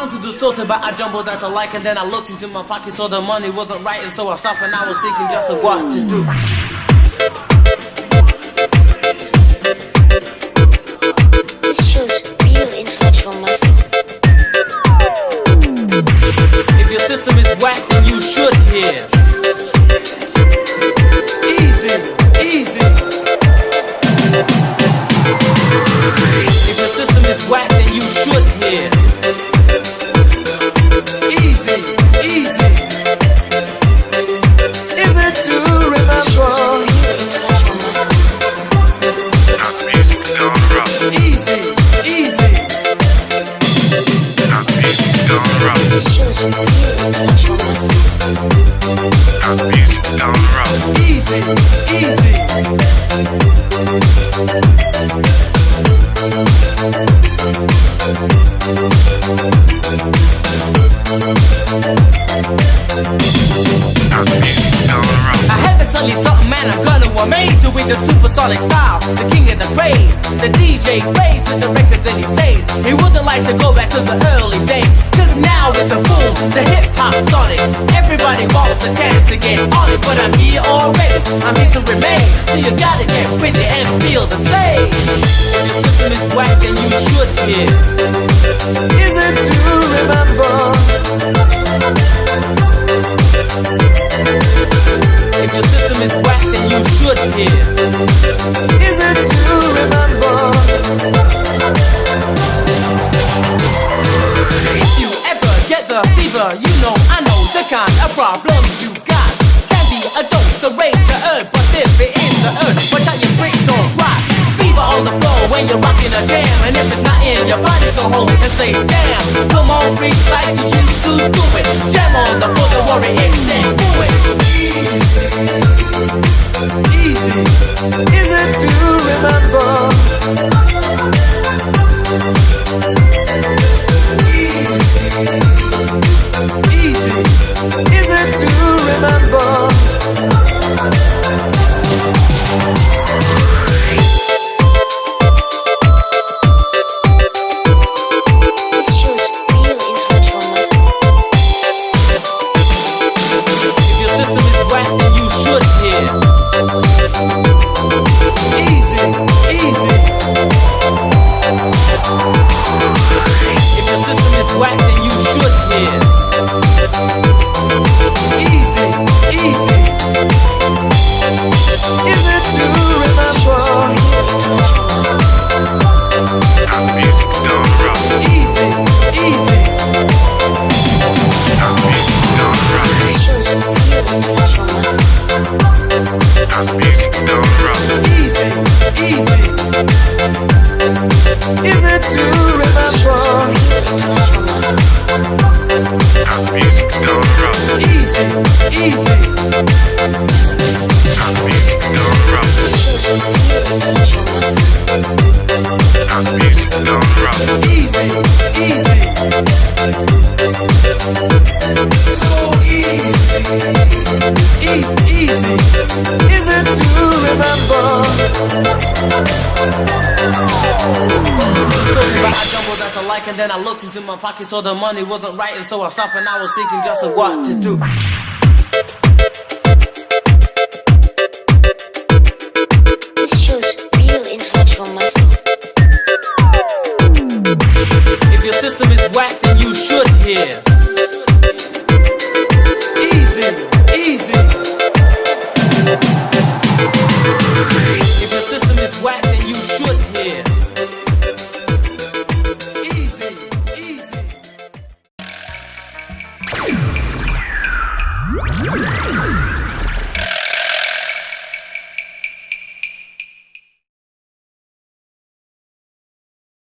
on to the store to buy a jumbo that I like, and then I looked into my pocket, so the money wasn't right, and so I stopped and I was thinking just of what to do. This shows real intellectual muscle. If your system is whack, then you should hear. Easy, easy. If your system is whack, then you should hear. Easy, easy. Is it to remember? Easy, easy. This shows real intellectual muscle. Easy, easy. I had to tell you something, man, I'm gonna amaze you with the supersonic style, the king of the craze. The DJ plays with the records and he says he wouldn't like to go back to the early days. Cause now with the boom, the hip-hop sonic, everybody wants a chance to get on it. But I'm here already, I'm here to remain. So you gotta get with it and feel the same. If your system is whack, then you should hear. Is it to remember? If your system is whack, then you should hear. Is it to remember? If you ever get the fever, you know I know the kind of problem you got. Can be a dose, a rage, a urge, but if it is the urge, watch out your brakes don't rock. Fever on the floor when you're rocking a jam, and if it's not in your body, go home and say damn. Come on, freak like you used to do it. Jam on the floor, don't worry, it's that do it. Easy, is it to remember? Easy, is it to remember? This shows real intellectual muscle. If your system is whack, then you should hear. Easy, easy. If your system is whack, then you should hear. Easy, easy. Is it to remember? Easy, easy. This shows real intellectual muscle. Easy, easy. Is it to remember? Easy, easy. Easy, easy. So easy. Easy. Is it to remember? I jumbled that I like, and then I looked into my pocket, so the money wasn't right, and so I stopped and I was thinking just of what to do. This shows real intellectual muscle. If your system is whack, then you should hear.